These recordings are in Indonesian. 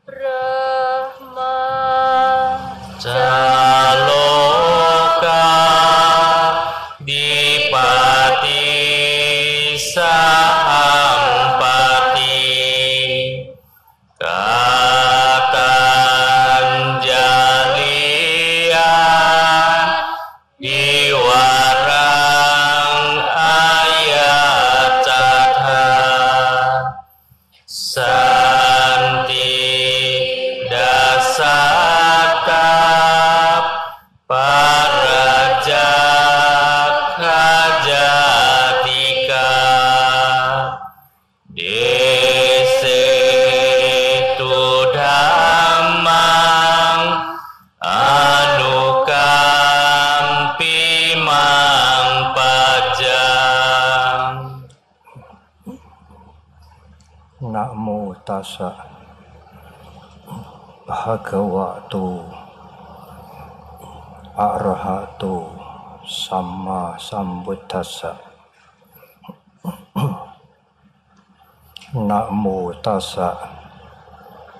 Brahma Caloka Dipati Sahampati Katanjalian Diwarang Ayatata Santi Dasakap Parajajatika Desetu Dhammang Anukampi Mang Pajang. Namo tassa bhagavato arahato samma sambuddhassa. Namo tassa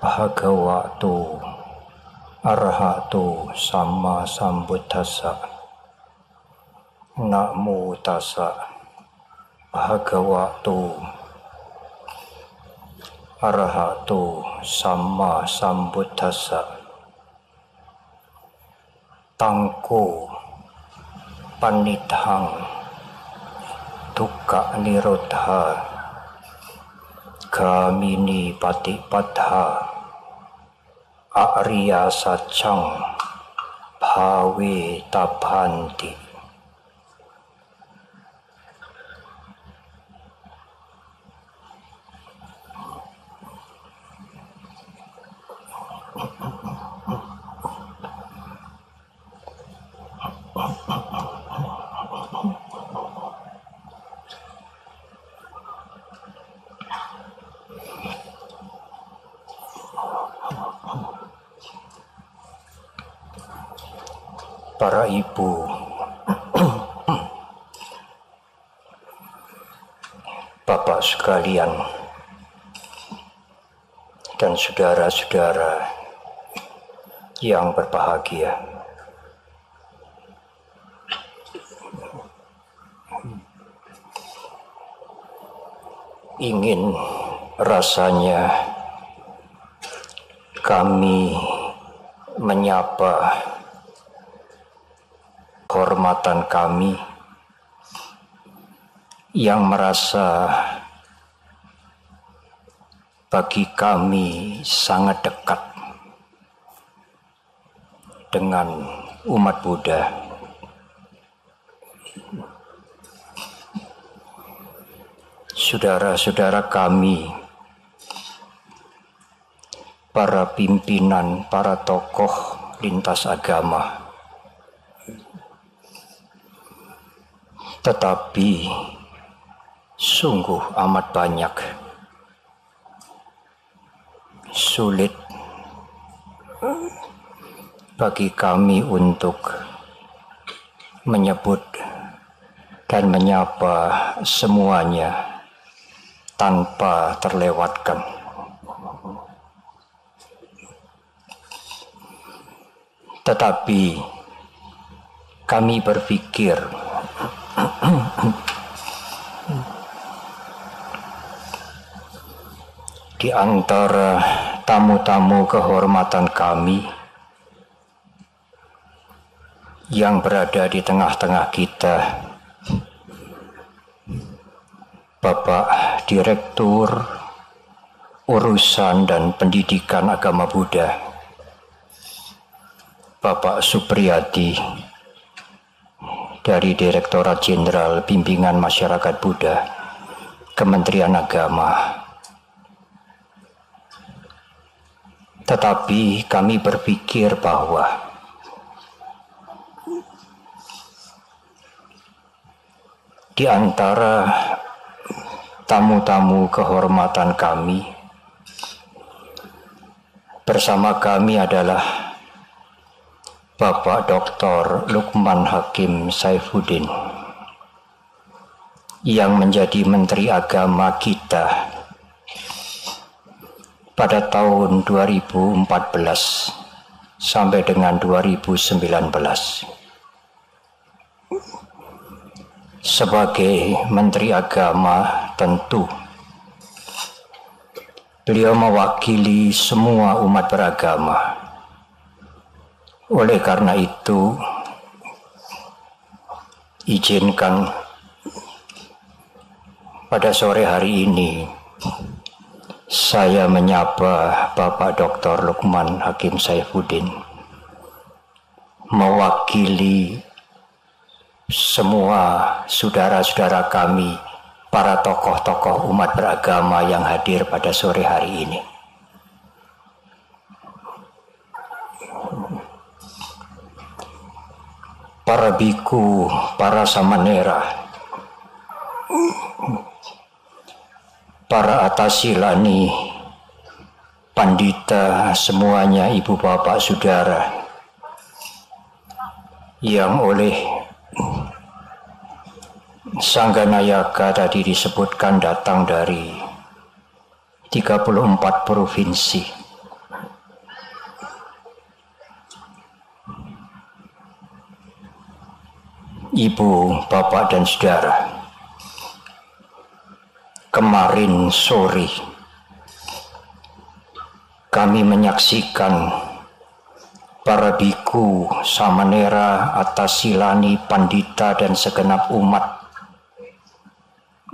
bhagavato arahato samma sambuddhassa. Namo tassa bhagavato arahato samma sambuddhassa. Tangko panithang dukkha nirodha gamini patipadha Arya Satchang bhawe tabhanti. Para ibu, bapak sekalian, dan saudara-saudara yang berbahagia. Ingin rasanya kami menyapa kehormatan kami yang merasa bagi kami sangat dekat dengan umat Buddha. Saudara-saudara kami, para pimpinan, para tokoh lintas agama, tetapi sungguh amat banyak, sulit bagi kami untuk menyebut dan menyapa semuanya tanpa terlewatkan. Tetapi kami berpikir di antara tamu-tamu kehormatan kami yang berada di tengah-tengah kita, Bapak Direktur Urusan dan Pendidikan Agama Buddha, Bapak Supriyadi dari Direktorat Jenderal Bimbingan Masyarakat Buddha, Kementerian Agama. Tetapi kami berpikir bahwa di antara tamu-tamu kehormatan kami, bersama kami adalah Bapak Dr. Lukman Hakim Saifuddin yang menjadi Menteri Agama kita pada tahun 2014 sampai dengan 2019. Sebagai Menteri Agama, tentu beliau mewakili semua umat beragama. Oleh karena itu, izinkan pada sore hari ini saya menyapa Bapak Dr. Lukman Hakim Saifuddin, mewakili semua saudara-saudara kami, para tokoh-tokoh umat beragama yang hadir pada sore hari ini. Para biku, para samanera, para atasilani, pandita, semuanya ibu bapak saudara yang oleh Sangganayaka tadi disebutkan datang dari 34 provinsi. Ibu, bapak dan saudara, kemarin sore kami menyaksikan para biku, samanera, atasilani, pandita dan segenap umat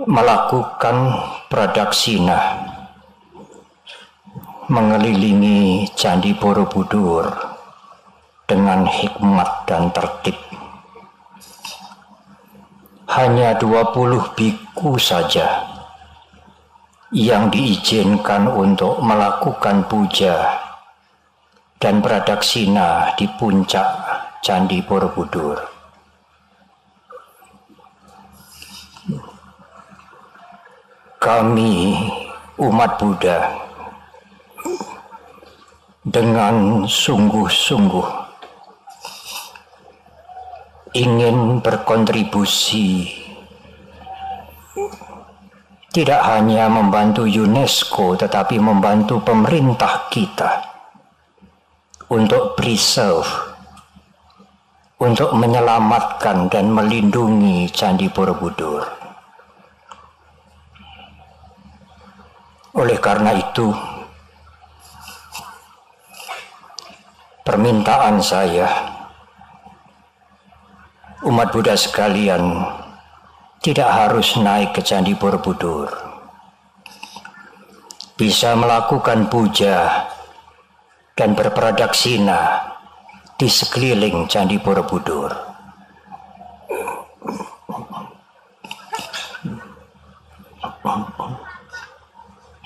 melakukan pradaksina mengelilingi Candi Borobudur dengan hikmat dan tertib. Hanya 20 biku saja yang diizinkan untuk melakukan puja dan pradaksina di puncak Candi Borobudur. Kami umat Buddha dengan sungguh-sungguh ingin berkontribusi tidak hanya membantu UNESCO tetapi membantu pemerintah kita untuk preserve, untuk menyelamatkan dan melindungi Candi Borobudur. Oleh karena itu, permintaan saya, umat Buddha sekalian, tidak harus naik ke Candi Borobudur. Bisa melakukan puja dan berpradaksina di sekeliling Candi Borobudur.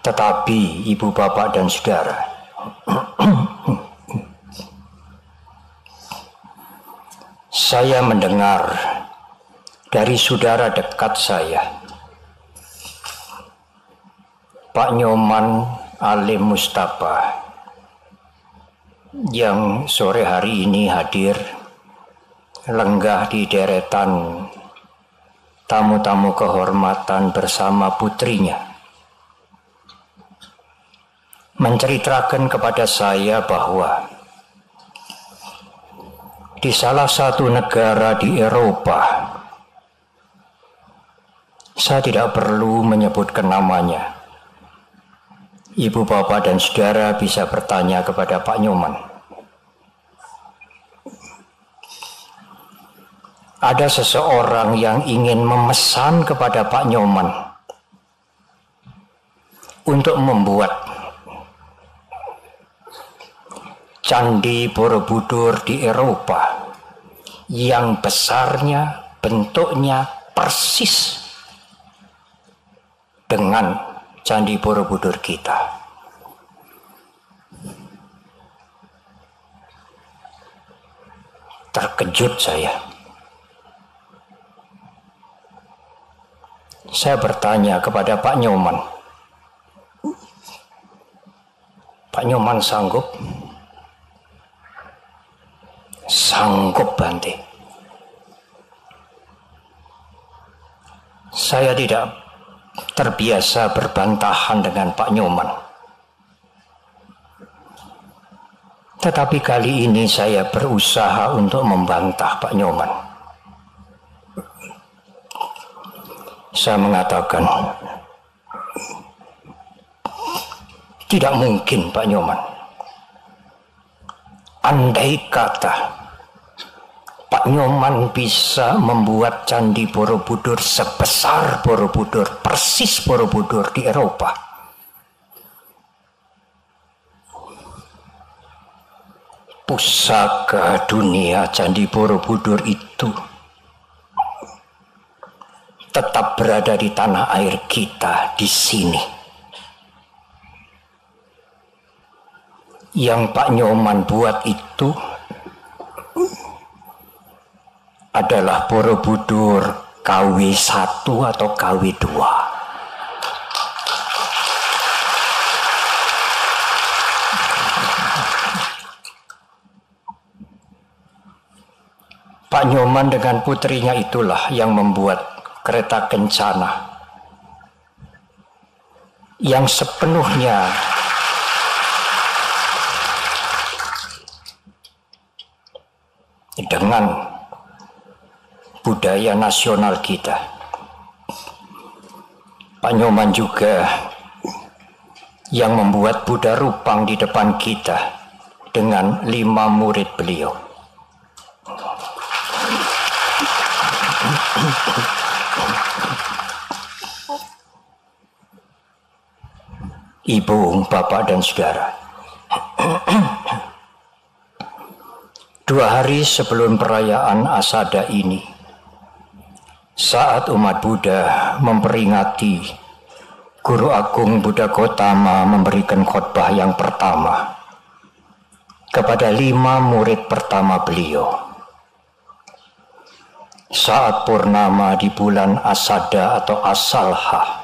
Tetapi ibu bapak dan saudara, saya mendengar dari saudara dekat saya, Pak Nyoman Alim Mustafa, yang sore hari ini hadir lenggah di deretan tamu-tamu kehormatan bersama putrinya, menceritakan kepada saya bahwa di salah satu negara di Eropa, saya tidak perlu menyebutkan namanya, ibu bapak dan saudara bisa bertanya kepada Pak Nyoman. Ada seseorang yang ingin memesan kepada Pak Nyoman untuk membuat Candi Borobudur di Eropa yang besarnya, bentuknya persis dengan Candi Borobudur kita. Terkejut saya. Saya bertanya kepada Pak Nyoman, Pak Nyoman sanggup? Sanggup, Bante. Saya tidak terbiasa berbantahan dengan Pak Nyoman. Tetapi kali ini saya berusaha untuk membantah Pak Nyoman. Saya mengatakan, tidak mungkin Pak Nyoman. Andai kata Pak Nyoman bisa membuat Candi Borobudur sebesar Borobudur, persis Borobudur di Eropa, pusaka dunia Candi Borobudur itu tetap berada di tanah air kita di sini. Yang Pak Nyoman buat itu adalah Borobudur KW1 atau KW2. Pak Nyoman dengan putrinya itulah yang membuat kereta kencana yang sepenuhnya dengan budaya nasional kita. Pak Nyoman juga yang membuat Buddha Rupang di depan kita dengan 5 murid beliau. Ibu, bapak, dan saudara, 2 hari sebelum perayaan Asada ini, saat umat Buddha memperingati Guru Agung Buddha Gautama memberikan khotbah yang pertama kepada 5 murid pertama beliau, saat purnama di bulan Asada atau Asalha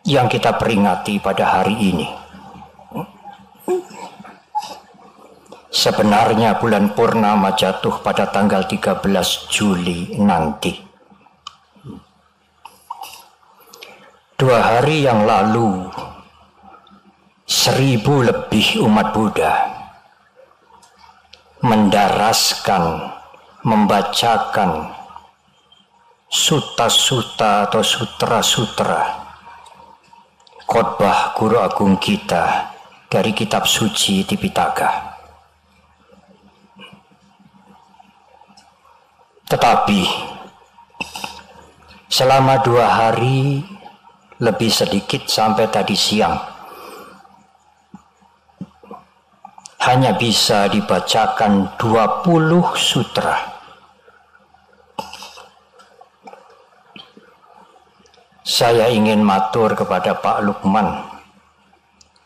yang kita peringati pada hari ini. Sebenarnya bulan purnama jatuh pada tanggal 13 Juli nanti. 2 hari yang lalu, 1000 lebih umat Buddha mendaraskan, membacakan suta-suta atau sutra-sutra khotbah Guru Agung kita dari kitab suci Tipitaka. Tetapi selama 2 hari lebih sedikit sampai tadi siang hanya bisa dibacakan 20 sutra. Saya ingin matur kepada Pak Lukman.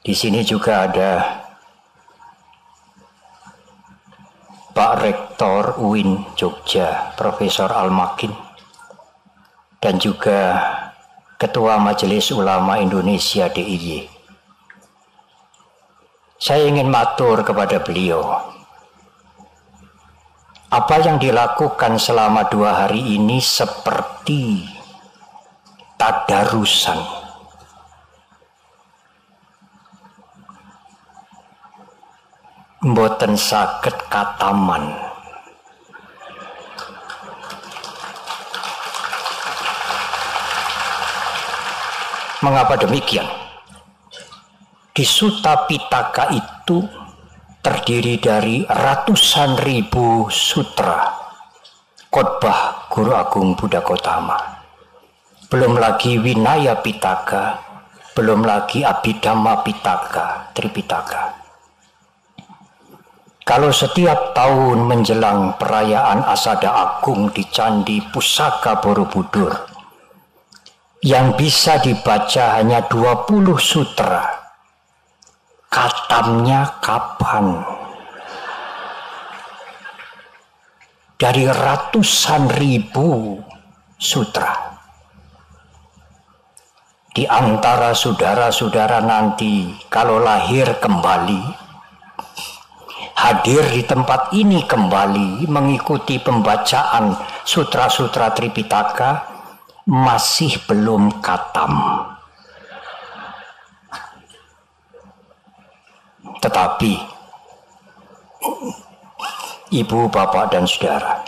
Di sini juga ada Pak Rektor UIN Jogja, Profesor Al-Makin, dan juga Ketua Majelis Ulama Indonesia DIY. Saya ingin matur kepada beliau. Apa yang dilakukan selama 2 hari ini seperti tadarusan. Mboten saged kataman. Mengapa demikian? Di Sutta Pitaka itu terdiri dari ratusan ribu sutra khotbah Guru Agung Buddha Gautama. Belum lagi Vinaya Pitaka, belum lagi Abhidhamma Pitaka, Tripitaka. Kalau setiap tahun menjelang perayaan Asada Agung di Candi Pusaka Borobudur, yang bisa dibaca hanya 20 sutra, katamnya kapan? Dari ratusan ribu sutra. Di antara saudara-saudara nanti kalau lahir kembali, hadir di tempat ini kembali mengikuti pembacaan sutra-sutra Tripitaka, masih belum khatam. Tetapi ibu, bapak, dan saudara,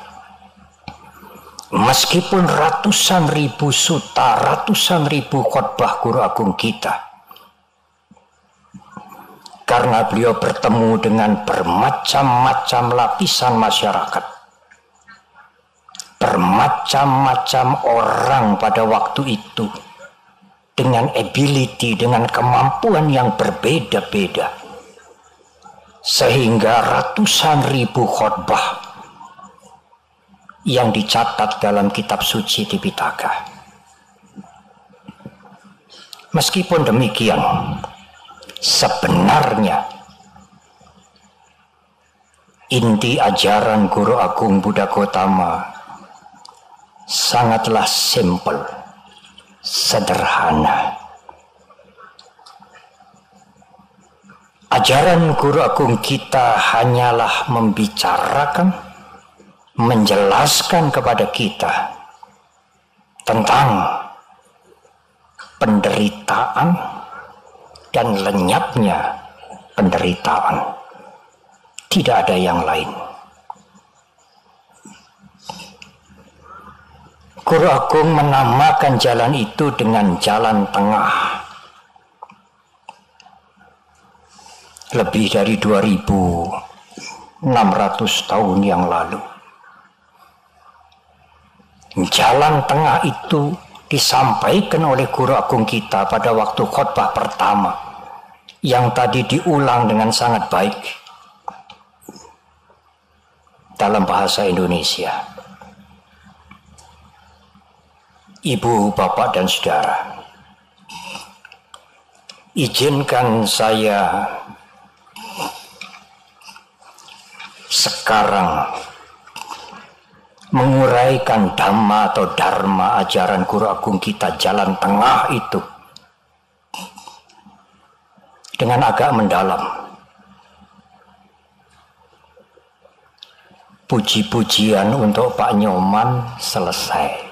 meskipun ratusan ribu suta, ratusan ribu khotbah guru agung kita, karena beliau bertemu dengan bermacam-macam lapisan masyarakat, bermacam-macam orang pada waktu itu, dengan ability, dengan kemampuan yang berbeda-beda, sehingga ratusan ribu khotbah yang dicatat dalam kitab suci Tipitaka. Meskipun demikian, sebenarnya inti ajaran Guru Agung Buddha Gautama sangatlah simpel, sederhana. Ajaran Guru Agung kita hanyalah membicarakan, menjelaskan kepada kita tentang penderitaan dan lenyapnya penderitaan. Tidak ada yang lain. Guru Agung menamakan jalan itu dengan jalan tengah. Lebih dari 2.600 tahun yang lalu. Jalan tengah itu disampaikan oleh Guru Agung kita pada waktu khotbah pertama, yang tadi diulang dengan sangat baik dalam bahasa Indonesia. Ibu, bapak, dan saudara, izinkan saya sekarang menguraikan dhamma atau dharma ajaran Guru Agung kita jalan tengah itu dengan agak mendalam. Puji-pujian untuk Pak Nyoman selesai.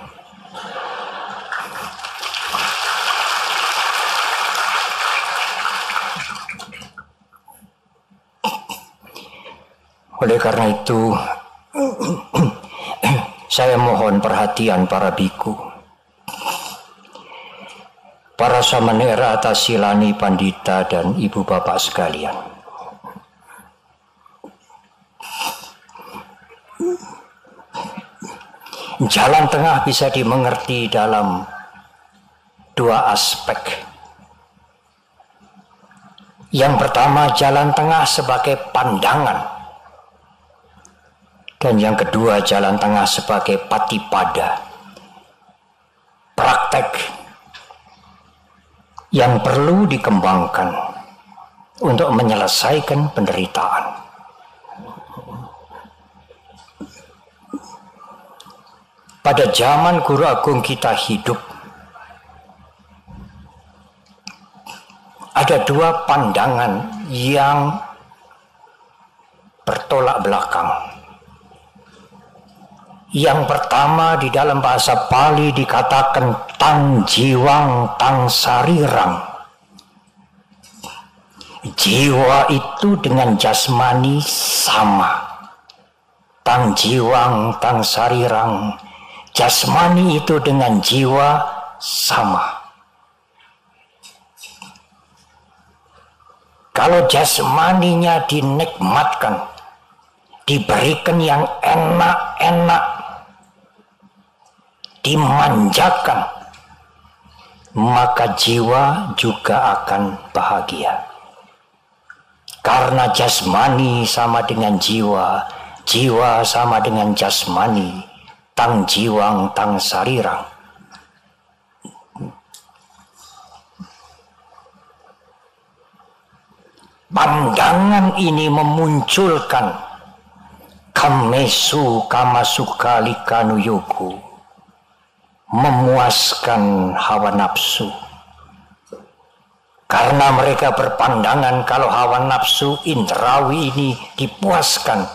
Oleh karena itu, saya mohon perhatian para biku, para samanera, tasilani, pandita, dan ibu bapak sekalian. Jalan tengah bisa dimengerti dalam dua aspek. Yang pertama, jalan tengah sebagai pandangan. Dan yang kedua, jalan tengah sebagai patipada, praktek yang perlu dikembangkan untuk menyelesaikan penderitaan. Pada zaman Guru Agung kita hidup, ada dua pandangan yang bertolak belakang. Yang pertama, di dalam bahasa Pali dikatakan tang jiwang tang sarirang. Jiwa itu dengan jasmani sama. Tang jiwang tang sarirang. Jasmani itu dengan jiwa sama. Kalau jasmaninya dinikmatkan, diberikan yang enak-enak, dimanjakan, maka jiwa juga akan bahagia. Karena jasmani sama dengan jiwa, jiwa sama dengan jasmani, tang jiwang tang sarirang. Pandangan ini memunculkan kamesu kamasuka likanu yogu, memuaskan hawa nafsu. Karena mereka berpandangan kalau hawa nafsu indrawi ini dipuaskan,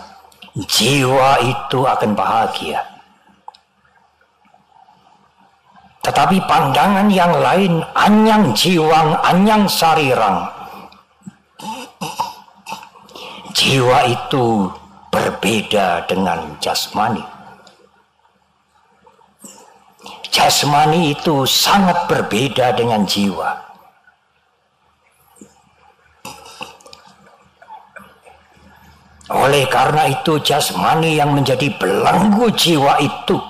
jiwa itu akan bahagia. Tetapi pandangan yang lain, anyang jiwang anyang sarirang, jiwa itu berbeda dengan jasmani. Jasmani itu sangat berbeda dengan jiwa. Oleh karena itu jasmani yang menjadi belenggu jiwa itu,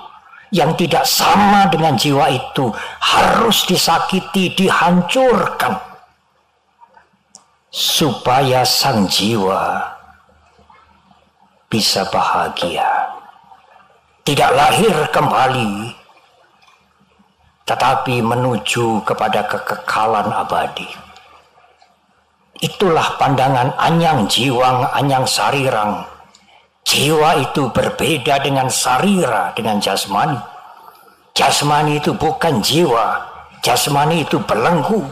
yang tidak sama dengan jiwa itu, harus disakiti, dihancurkan, supaya sang jiwa bisa bahagia. Tidak lahir kembali, tetapi menuju kepada kekekalan abadi. Itulah pandangan Anyang Jiwang Anyang Sarirang. Jiwa itu berbeda dengan sarira, dengan jasmani. Jasmani itu bukan jiwa, jasmani itu belenggu.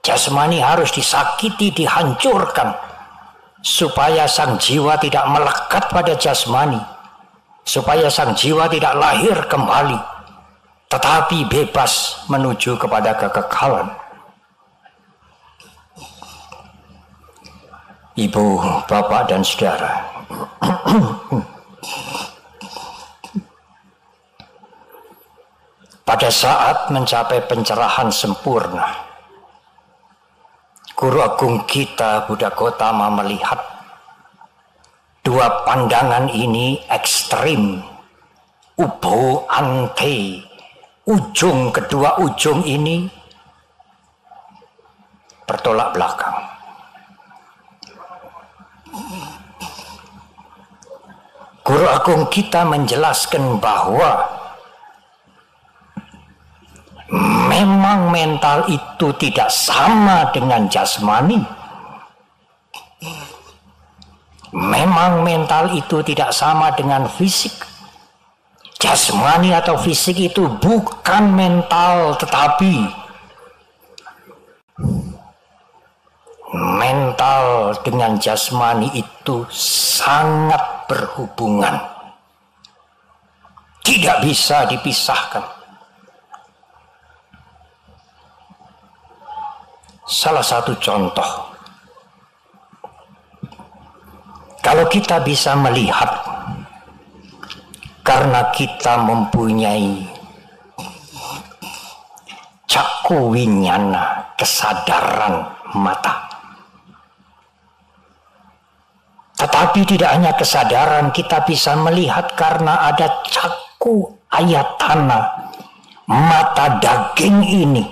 Jasmani harus disakiti, dihancurkan, supaya sang jiwa tidak melekat pada jasmani, supaya sang jiwa tidak lahir kembali, tetapi bebas menuju kepada kekekalan. Ibu, bapak, dan saudara, pada saat mencapai pencerahan sempurna, Guru Agung kita Buddha Gautama melihat dua pandangan ini ekstrim, ubo ante, ujung kedua ujung ini bertolak belakang. Guru Agung kita menjelaskan bahwa memang mental itu tidak sama dengan jasmani. Memang mental itu tidak sama dengan fisik. Jasmani atau fisik itu bukan mental, tetapi mental dengan jasmani itu sangat berhubungan. Tidak bisa dipisahkan. Salah satu contoh, kalau kita bisa melihat, karena kita mempunyai caku winyana, kesadaran mata. Tetapi tidak hanya kesadaran, kita bisa melihat karena ada caku ayatana, mata daging ini.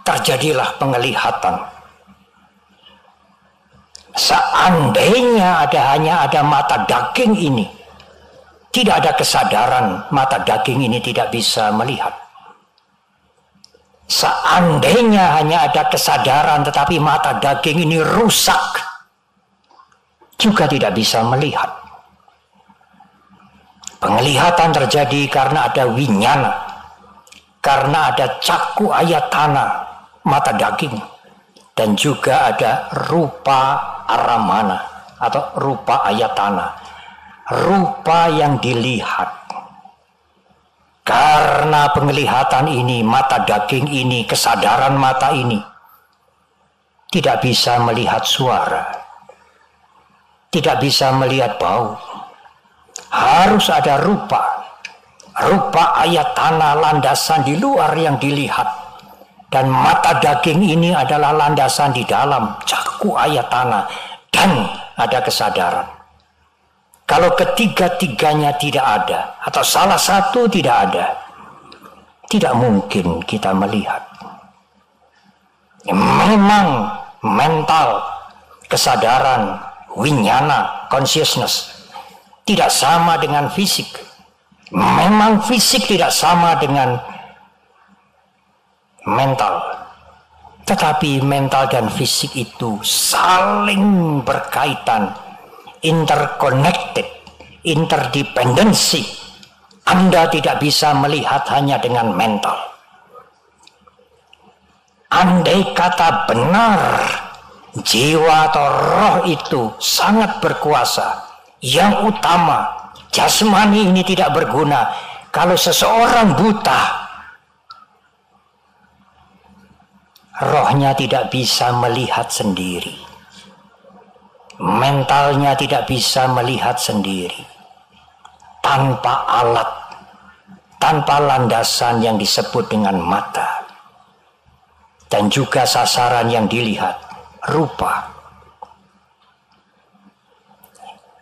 Terjadilah penglihatan. Seandainya hanya ada mata daging ini, tidak ada kesadaran, mata daging ini tidak bisa melihat. Seandainya hanya ada kesadaran tetapi mata daging ini rusak, juga tidak bisa melihat. Penglihatan terjadi karena ada winyana, karena ada caku ayatana, mata daging, dan juga ada rupa aramana atau rupa ayatana, rupa yang dilihat. Karena penglihatan ini, mata daging ini, kesadaran mata ini tidak bisa melihat suara, tidak bisa melihat bau. Harus ada rupa, rupa ayatana, landasan di luar yang dilihat. Dan mata daging ini adalah landasan di dalam, caku ayatana, dan ada kesadaran. Kalau ketiga-tiganya tidak ada, atau salah satu tidak ada, tidak mungkin kita melihat. Memang mental, kesadaran, winyana, consciousness tidak sama dengan fisik. Memang fisik tidak sama dengan mental. Tetapi mental dan fisik itu saling berkaitan, interconnected, interdependency. Anda tidak bisa melihat hanya dengan mental. Andai kata benar jiwa atau roh itu sangat berkuasa, yang utama jasmani ini tidak berguna. Kalau seseorang buta, rohnya tidak bisa melihat sendiri, mentalnya tidak bisa melihat sendiri, tanpa alat, tanpa landasan yang disebut dengan mata, dan juga sasaran yang dilihat, rupa.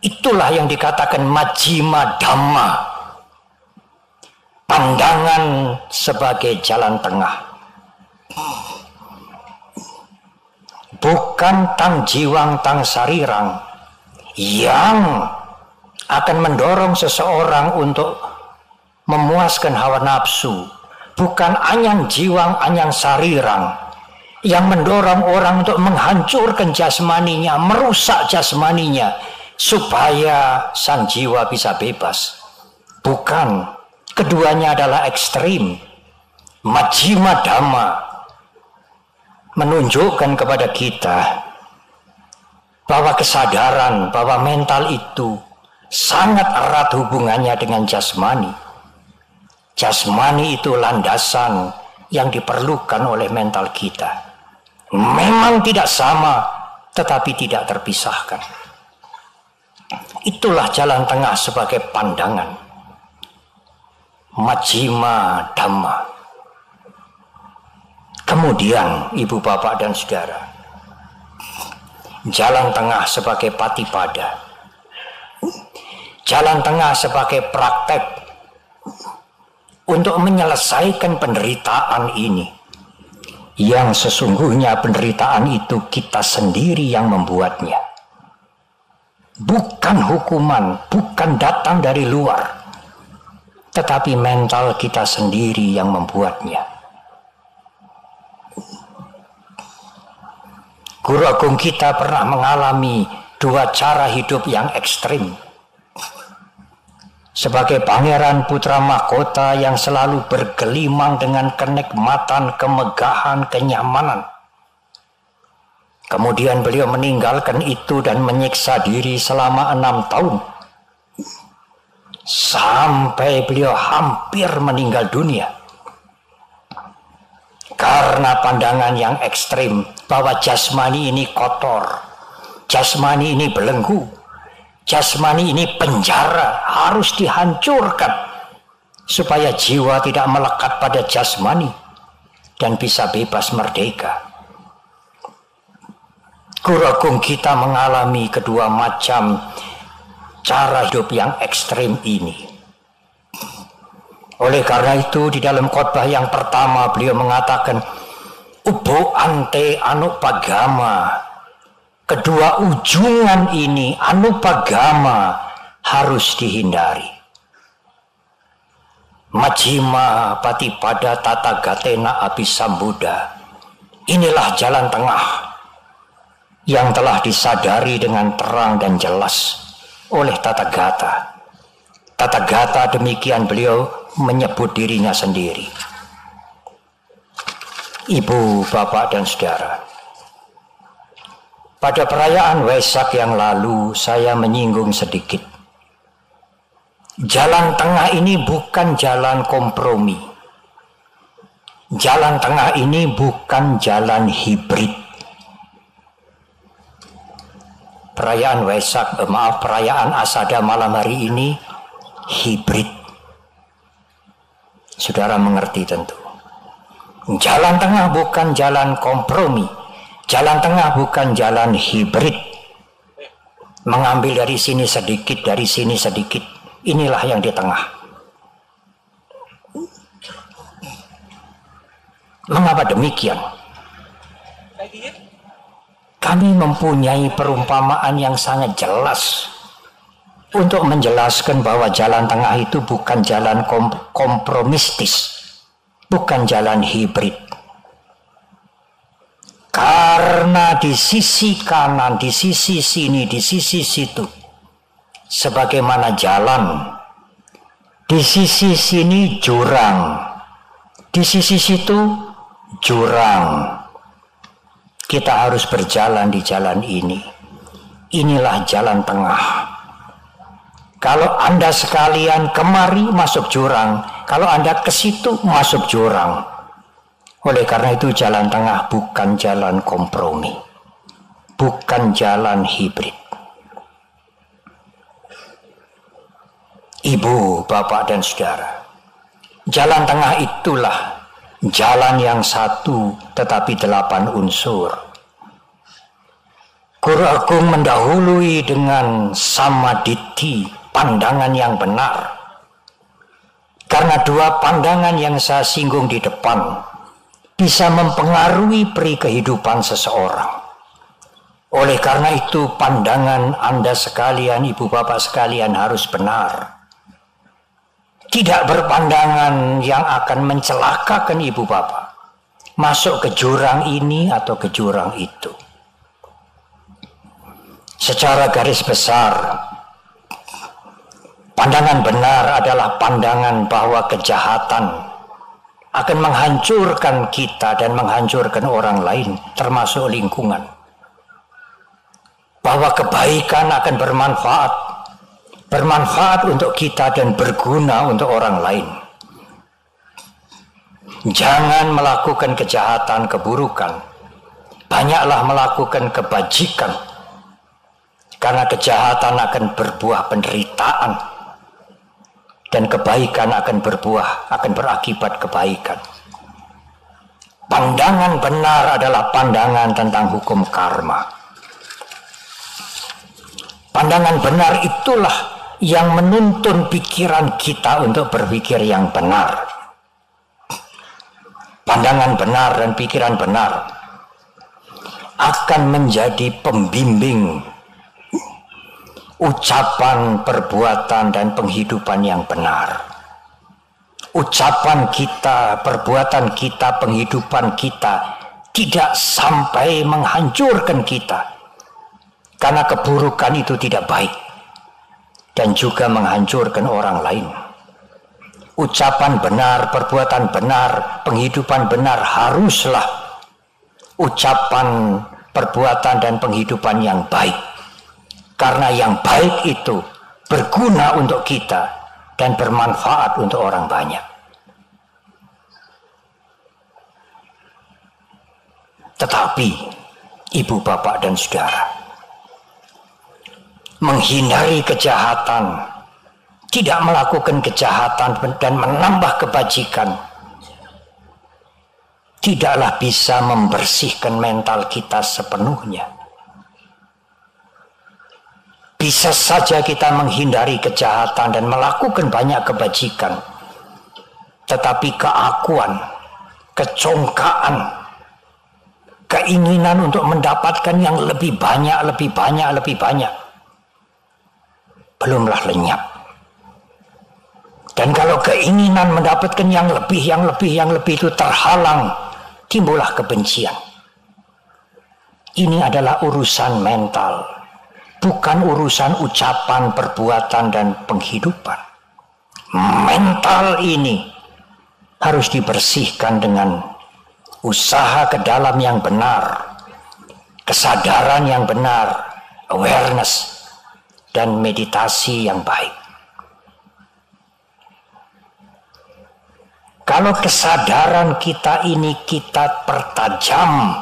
Itulah yang dikatakan majjhima dhamma, pandangan sebagai jalan tengah. Bukan tang jiwang tang sarirang yang akan mendorong seseorang untuk memuaskan hawa nafsu. Bukan anyang jiwang anyang sarirang yang mendorong orang untuk menghancurkan jasmaninya, merusak jasmaninya supaya sang jiwa bisa bebas. Bukan, keduanya adalah ekstrim. Majjhima dhamma menunjukkan kepada kita bahwa kesadaran, bahwa mental itu sangat erat hubungannya dengan jasmani. Jasmani itu landasan yang diperlukan oleh mental kita. Memang tidak sama, tetapi tidak terpisahkan. Itulah jalan tengah sebagai pandangan. Majjhima dhamma. Kemudian, ibu bapak dan saudara, jalan tengah sebagai patipada, jalan tengah sebagai praktek untuk menyelesaikan penderitaan ini, yang sesungguhnya penderitaan itu kita sendiri yang membuatnya, bukan hukuman, bukan datang dari luar, tetapi mental kita sendiri yang membuatnya. Guru agung kita pernah mengalami dua cara hidup yang ekstrim. Sebagai pangeran putra mahkota yang selalu bergelimang dengan kenikmatan, kemegahan, kenyamanan. Kemudian beliau meninggalkan itu dan menyiksa diri selama 6 tahun. Sampai beliau hampir meninggal dunia. Karena pandangan yang ekstrim bahwa jasmani ini kotor, jasmani ini belenggu, jasmani ini penjara, harus dihancurkan supaya jiwa tidak melekat pada jasmani dan bisa bebas merdeka. Guru agung kita mengalami kedua macam cara hidup yang ekstrim ini. Oleh karena itu di dalam khotbah yang pertama beliau mengatakan ubo ante anupagama. Kedua ujungan ini anupagama harus dihindari. Majjhima patipada tatagatena abhisambuddha. Inilah jalan tengah yang telah disadari dengan terang dan jelas oleh Tathagata. Tathagata demikian beliau menyebut dirinya sendiri. Ibu, bapak, dan saudara, pada perayaan Waisak yang lalu saya menyinggung sedikit. Jalan tengah ini bukan jalan kompromi. Jalan tengah ini bukan jalan hibrid. Perayaan Waisak, perayaan Asada malam hari ini hibrid. Saudara mengerti tentu. Jalan tengah bukan jalan kompromi. Jalan tengah bukan jalan hibrid. Mengambil dari sini sedikit, dari sini sedikit. Inilah yang di tengah. Mengapa demikian? Kami mempunyai perumpamaan yang sangat jelas untuk menjelaskan bahwa jalan tengah itu bukan jalan kompromistis, bukan jalan hibrid. Karena di sisi kanan, di sisi sini, di sisi situ, sebagaimana jalan, di sisi sini jurang, di sisi situ jurang. Kita harus berjalan di jalan ini. Inilah jalan tengah. Kalau Anda sekalian kemari masuk jurang, kalau Anda ke situ masuk jurang. Oleh karena itu jalan tengah bukan jalan kompromi, bukan jalan hibrid. Ibu, bapak, dan saudara, jalan tengah itulah jalan yang satu tetapi 8 unsur. Guru Agung mendahului dengan samaditi, pandangan yang benar. Karena 2 pandangan yang saya singgung di depan bisa mempengaruhi peri kehidupan seseorang. Oleh karena itu pandangan Anda sekalian, ibu bapak sekalian harus benar. Tidak berpandangan yang akan mencelakakan ibu bapak masuk ke jurang ini atau ke jurang itu. Secara garis besar, pandangan benar adalah pandangan bahwa kejahatan akan menghancurkan kita dan menghancurkan orang lain, termasuk lingkungan. Bahwa kebaikan akan bermanfaat untuk kita dan berguna untuk orang lain. Jangan melakukan kejahatan, keburukan. Banyaklah melakukan kebajikan. Karena kejahatan akan berbuah penderitaan. Dan kebaikan akan berakibat kebaikan. Pandangan benar adalah pandangan tentang hukum karma. Pandangan benar itulah yang menuntun pikiran kita untuk berpikir yang benar. Pandangan benar dan pikiran benar akan menjadi pembimbing ucapan, perbuatan, dan penghidupan yang benar. Ucapan kita, perbuatan kita, penghidupan kita tidak sampai menghancurkan kita. Karena keburukan itu tidak baik dan juga menghancurkan orang lain. Ucapan benar, perbuatan benar, penghidupan benar haruslah ucapan, perbuatan, dan penghidupan yang baik. Karena yang baik itu berguna untuk kita dan bermanfaat untuk orang banyak. Tetapi, ibu, bapak, dan saudara, menghindari kejahatan, tidak melakukan kejahatan dan menambah kebajikan, tidaklah bisa membersihkan mental kita sepenuhnya. Bisa saja kita menghindari kejahatan dan melakukan banyak kebajikan, tetapi keakuan, kecongkaan, keinginan untuk mendapatkan yang lebih banyak, belumlah lenyap. Dan kalau keinginan mendapatkan yang lebih itu terhalang, timbullah kebencian. Ini adalah urusan mental, bukan urusan ucapan, perbuatan, dan penghidupan. Mental ini harus dibersihkan dengan usaha ke dalam yang benar, kesadaran yang benar, awareness, dan meditasi yang baik. Kalau kesadaran kita ini kita pertajam,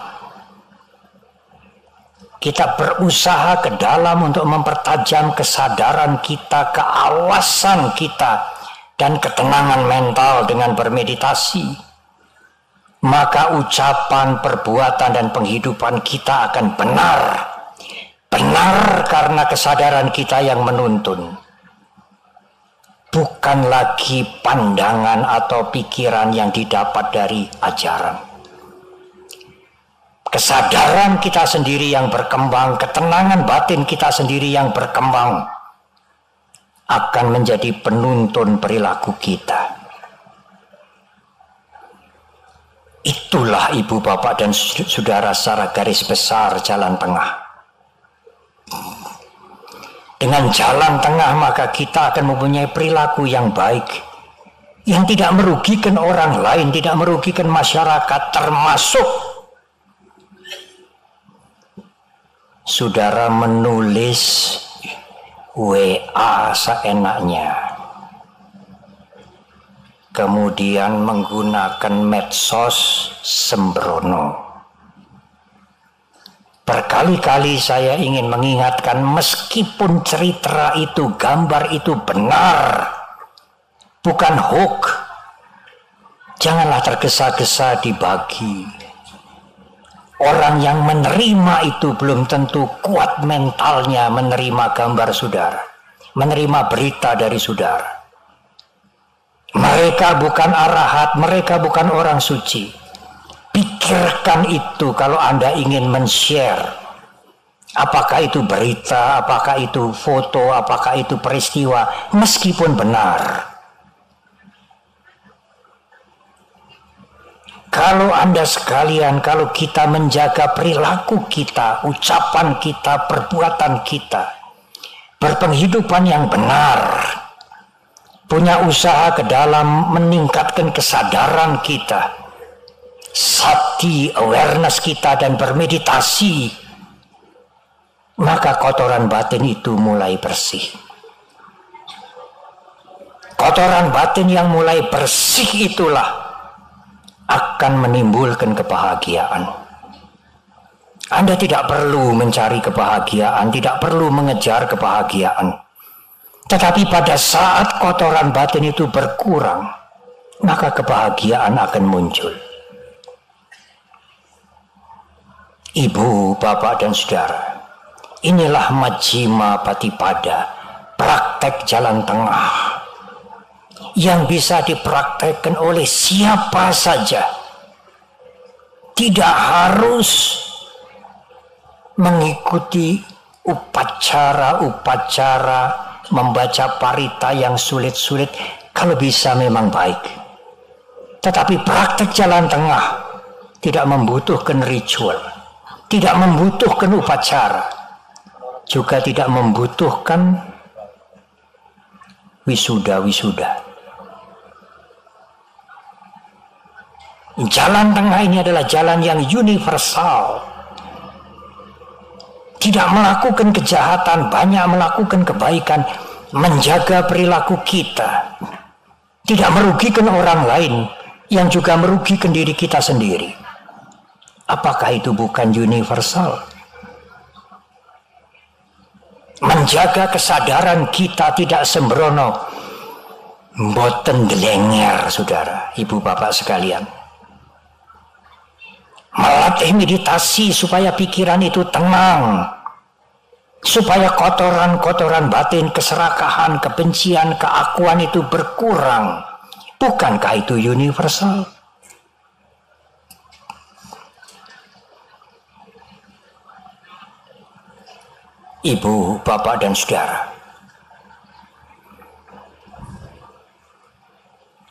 kita berusaha ke dalam untuk mempertajam kesadaran kita, keawasan kita, dan ketenangan mental dengan bermeditasi, maka ucapan, perbuatan, dan penghidupan kita akan benar. Benar karena kesadaran kita yang menuntun. Bukan lagi pandangan atau pikiran yang didapat dari ajaran. Kesadaran kita sendiri yang berkembang, ketenangan batin kita sendiri yang berkembang akan menjadi penuntun perilaku kita. Itulah ibu, bapak, dan saudara secara garis besar jalan tengah. Dengan jalan tengah maka kita akan mempunyai perilaku yang baik, yang tidak merugikan orang lain, tidak merugikan masyarakat, termasuk saudara menulis WA seenaknya. kemudian menggunakan medsos sembrono. Berkali-kali saya ingin mengingatkan, meskipun cerita itu, gambar itu benar, bukan hoax, janganlah tergesa-gesa dibagi. Orang yang menerima itu belum tentu kuat mentalnya menerima gambar saudara, menerima berita dari saudara. Mereka bukan arahat, mereka bukan orang suci. Pikirkan itu kalau Anda ingin men-share. Apakah itu berita, apakah itu foto, apakah itu peristiwa, meskipun benar. Kalau Anda sekalian, kalau kita menjaga perilaku kita, ucapan kita, perbuatan kita, berpenghidupan yang benar, punya usaha ke dalam meningkatkan kesadaran kita, sati awareness kita, dan bermeditasi, maka kotoran batin itu mulai bersih. Kotoran batin yang mulai bersih itulah akan menimbulkan kebahagiaan. Anda tidak perlu mencari kebahagiaan, tidak perlu mengejar kebahagiaan. Tetapi pada saat kotoran batin itu berkurang, maka kebahagiaan akan muncul. Ibu, bapak, dan saudara, inilah Majjhima Patipada, praktek jalan tengah yang bisa dipraktekkan oleh siapa saja. Tidak harus mengikuti upacara-upacara, membaca parita yang sulit-sulit, kalau bisa memang baik. Tetapi praktek jalan tengah tidak membutuhkan ritual, tidak membutuhkan upacara, juga tidak membutuhkan wisuda-wisuda. Jalan tengah ini adalah jalan yang universal. Tidak melakukan kejahatan, banyak melakukan kebaikan, menjaga perilaku kita, tidak merugikan orang lain, yang juga merugikan diri kita sendiri. Apakah itu bukan universal? Menjaga kesadaran kita tidak sembrono, mboten delenger, saudara, ibu bapak sekalian. Melatih meditasi supaya pikiran itu tenang, supaya kotoran-kotoran batin, keserakahan, kebencian, keakuan itu berkurang. Bukankah itu universal? Ibu, bapak, dan saudara,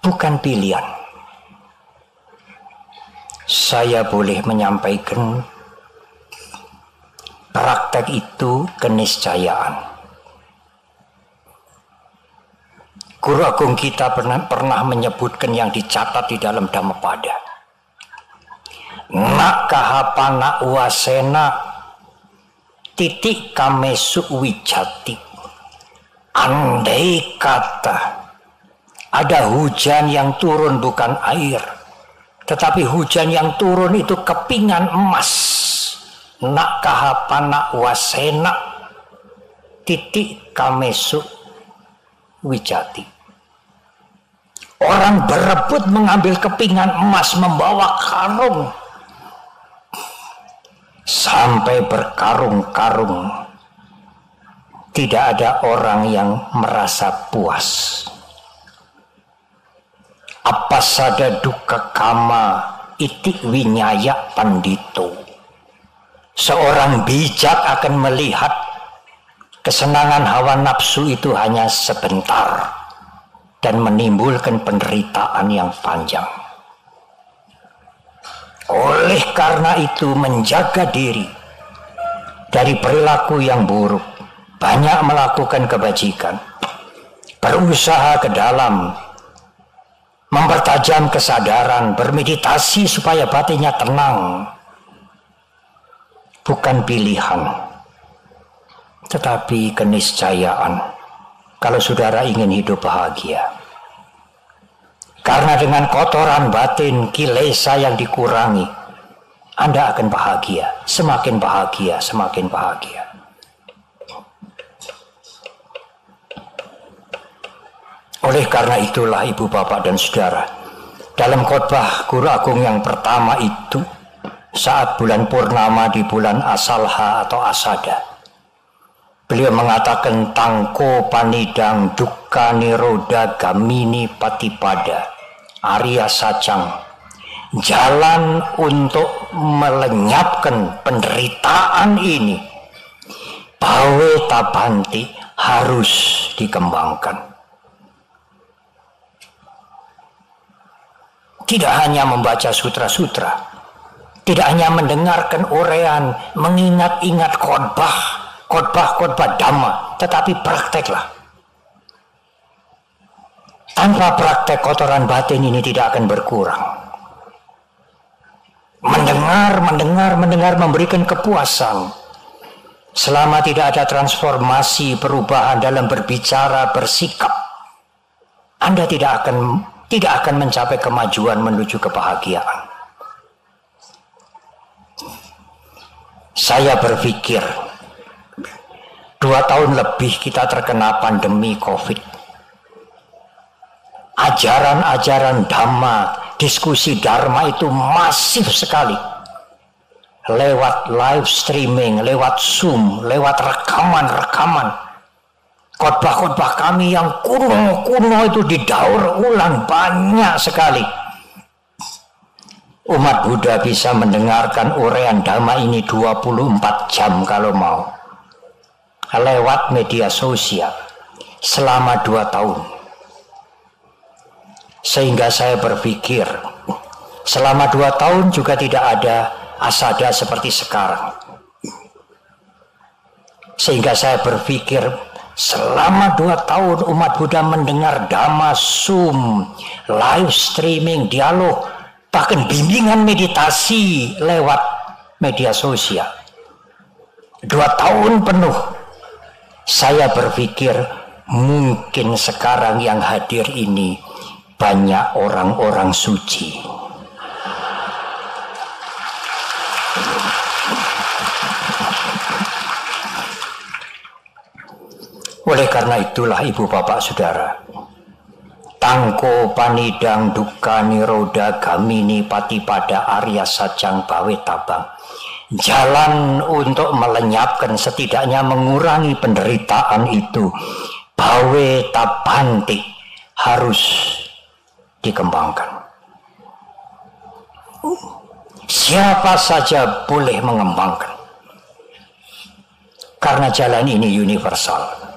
bukan pilihan. Saya boleh menyampaikan praktek itu keniscayaan. Guru Agung kita pernah menyebutkan yang dicatat di dalam Dhammapada. Nak kahapana wasena titik kamesu wijati. Andai kata ada hujan yang turun bukan air, tetapi hujan yang turun itu kepingan emas. Nak kahapana wasena titik kamesu wijati. Orang berebut mengambil kepingan emas, membawa karung sampai berkarung-karung. Tidak ada orang yang merasa puas. Apa sada duka kama itik winyaya pandito. Seorang bijak akan melihat kesenangan hawa nafsu itu hanya sebentar dan menimbulkan penderitaan yang panjang. Oleh karena itu, menjaga diri dari perilaku yang buruk, banyak melakukan kebajikan, berusaha ke dalam, mempertajam kesadaran, bermeditasi supaya batinnya tenang, bukan pilihan, tetapi keniscayaan. Kalau saudara ingin hidup bahagia, Karena dengan kotoran batin, kilesa yang dikurangi, Anda akan bahagia, semakin bahagia, semakin bahagia. Oleh karena itulah ibu bapak dan saudara, dalam khotbah Guru Agung yang pertama itu, saat bulan purnama di bulan Asalha atau Asada, beliau mengatakan tangko panidang dukkha nirodha gamini patipada Arya Sacang, jalan untuk melenyapkan penderitaan ini bawe tabanti harus dikembangkan. Tidak hanya membaca sutra-sutra, tidak hanya mendengarkan uraian, mengingat-ingat khotbah dhamma, tetapi prakteklah. Tanpa praktek, kotoran batin ini tidak akan berkurang. Mendengar memberikan kepuasan. Selama tidak ada transformasi, perubahan dalam berbicara, bersikap, Anda tidak akan mencapai kemajuan menuju kebahagiaan. Saya berpikir 2 tahun lebih kita terkena pandemi COVID. Ajaran-ajaran dhamma, diskusi dharma itu masif sekali. Lewat live streaming, lewat Zoom, lewat rekaman. Khotbah-khotbah kami yang kuno itu didaur ulang banyak sekali. Umat Buddha bisa mendengarkan uraian dhamma ini 24 jam kalau mau. Lewat media sosial selama 2 tahun. Sehingga saya berpikir selama 2 tahun juga tidak ada asada seperti sekarang. Sehingga saya berpikir selama 2 tahun umat Buddha mendengar dhamma, Zoom, live streaming, dialog, bahkan bimbingan meditasi lewat media sosial. 2 tahun penuh. Saya berpikir mungkin sekarang yang hadir ini banyak orang-orang suci. Oleh karena itulah ibu bapak saudara, tangko panidang dukkha nirodha gamini patipada Arya Sacang bawe tabang, jalan untuk melenyapkan, setidaknya mengurangi penderitaan itu, bawe tabanti, harus dikembangkan. Siapa saja boleh mengembangkan, karena jalan ini universal.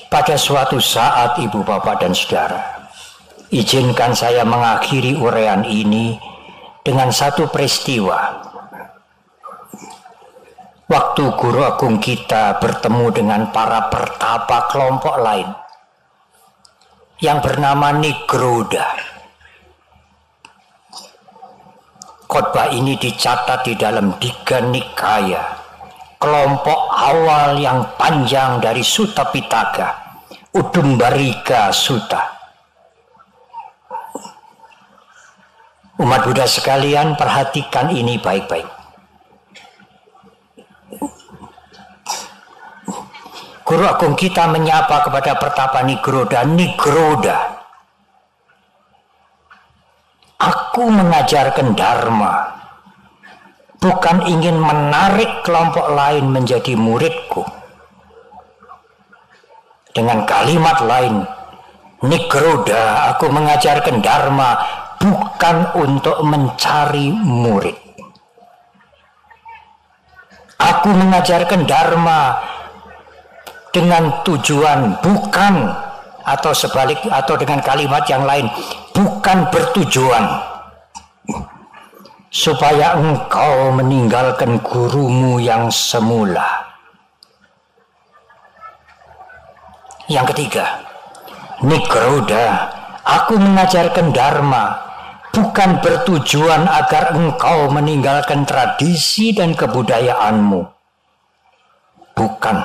Pada suatu saat ibu bapak dan saudara, izinkan saya mengakhiri uraian ini dengan satu peristiwa. Waktu Guru Agung kita bertemu dengan para pertapa kelompok lain yang bernama Nigroda. Khotbah ini dicatat di dalam Digha Nikaya, kelompok awal yang panjang dari Sutta Pitaka, Udumbarika Sutta. Umat Buddha sekalian, perhatikan ini baik-baik. Guru Agung kita menyapa kepada pertapa Nigroda, Nigroda, aku mengajarkan dharma, bukan ingin menarik kelompok lain menjadi muridku. Dengan kalimat lain, Nigroda, aku mengajarkan dharma bukan untuk mencari murid. Aku mengajarkan dharma dengan tujuan bukan, atau sebalik, atau dengan kalimat yang lain, bukan bertujuan supaya engkau meninggalkan gurumu yang semula. Yang ketiga, Nigroda, aku mengajarkan dharma bukan bertujuan agar engkau meninggalkan tradisi dan kebudayaanmu. Bukan.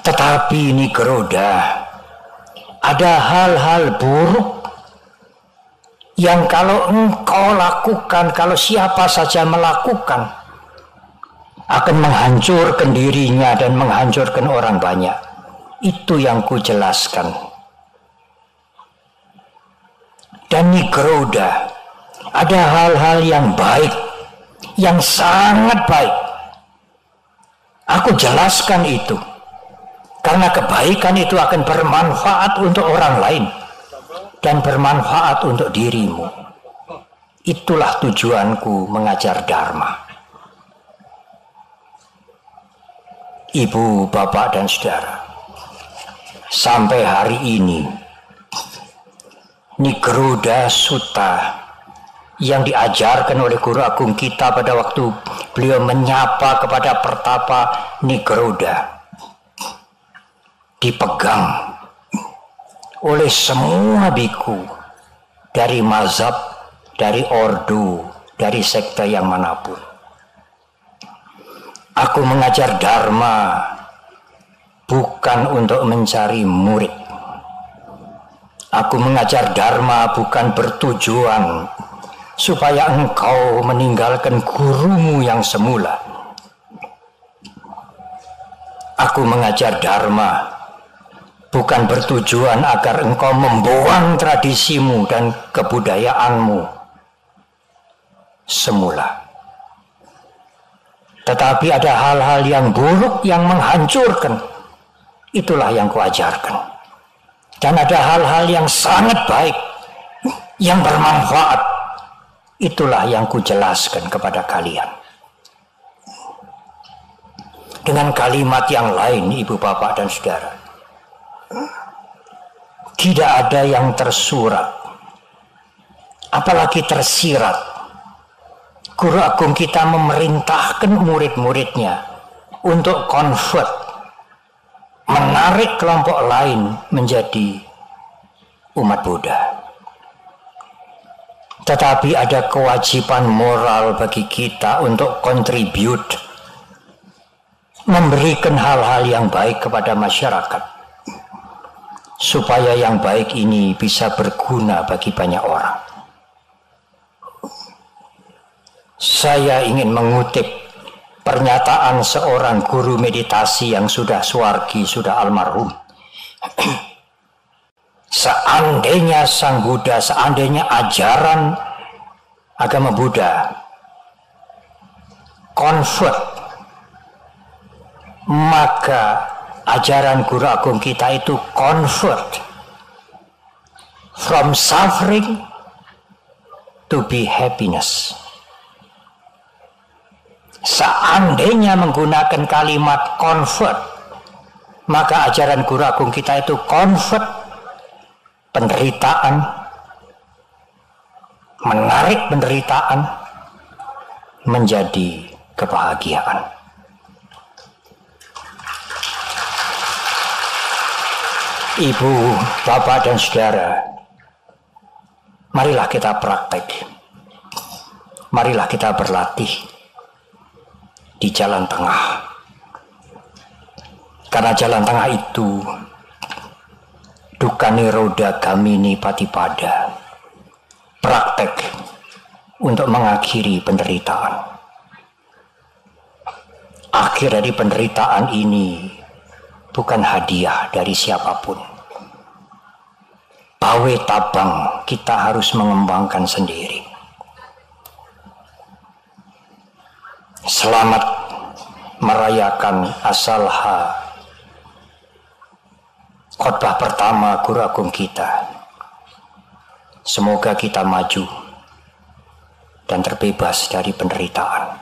Tetapi Nigroda, ada hal-hal buruk yang kalau engkau lakukan, kalau siapa saja melakukan, akan menghancurkan dirinya dan menghancurkan orang banyak. Itu yang kujelaskan. Dan Nigroda, ada hal-hal yang baik, yang sangat baik. Aku jelaskan itu. Karena kebaikan itu akan bermanfaat untuk orang lain. Dan bermanfaat untuk dirimu. Itulah tujuanku mengajar Dharma. Ibu, bapak, dan saudara, sampai hari ini Nigroda Sutta yang diajarkan oleh Guru Agung kita pada waktu beliau menyapa kepada Pertapa Nigroda dipegang oleh semua biku dari mazhab, dari ordo, dari sekte yang manapun. Aku mengajar Dharma bukan untuk mencari murid. Aku mengajar Dharma bukan bertujuan supaya engkau meninggalkan gurumu yang semula. Aku mengajar Dharma bukan bertujuan agar engkau membuang tradisimu dan kebudayaanmu semula. Tetapi ada hal-hal yang buruk yang menghancurkan. Itulah yang kuajarkan. Dan ada hal-hal yang sangat baik, yang bermanfaat. Itulah yang kujelaskan kepada kalian. Dengan kalimat yang lain, ibu, bapak, dan saudara, tidak ada yang tersurat, apalagi tersirat. Guru Agung kita memerintahkan murid-muridnya untuk convert, menarik kelompok lain menjadi umat Buddha. Tetapi ada kewajiban moral bagi kita untuk contribute, memberikan hal-hal yang baik kepada masyarakat, supaya yang baik ini bisa berguna bagi banyak orang. Saya ingin mengutip pernyataan seorang guru meditasi yang sudah swargi, sudah almarhum. Seandainya Sang Buddha, seandainya ajaran agama Buddha convert, maka ajaran Guru Agung kita itu convert from suffering to be happiness. Seandainya menggunakan kalimat convert, maka ajaran Guru Agung kita itu convert penderitaan, menarik penderitaan menjadi kebahagiaan. Ibu, bapak, dan saudara, marilah kita praktek. Marilah kita berlatih di jalan tengah. Karena jalan tengah itu dukkha nirodha gamini patipada, praktek untuk mengakhiri penderitaan. Akhir dari penderitaan ini bukan hadiah dari siapapun. Pawe tabang kita harus mengembangkan sendiri. Selamat merayakan Asalha, khotbah pertama Guru Agung kita. Semoga kita maju dan terbebas dari penderitaan.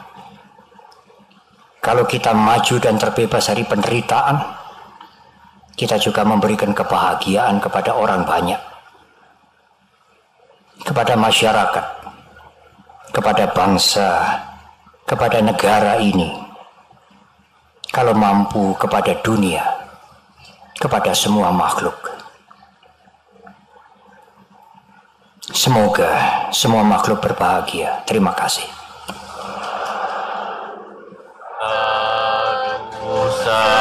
Kalau kita maju dan terbebas dari penderitaan, kita juga memberikan kebahagiaan kepada orang banyak, kepada masyarakat, kepada bangsa, kepada negara ini, kalau mampu kepada dunia, kepada semua makhluk. Semoga semua makhluk berbahagia. Terima kasih. Sadhu.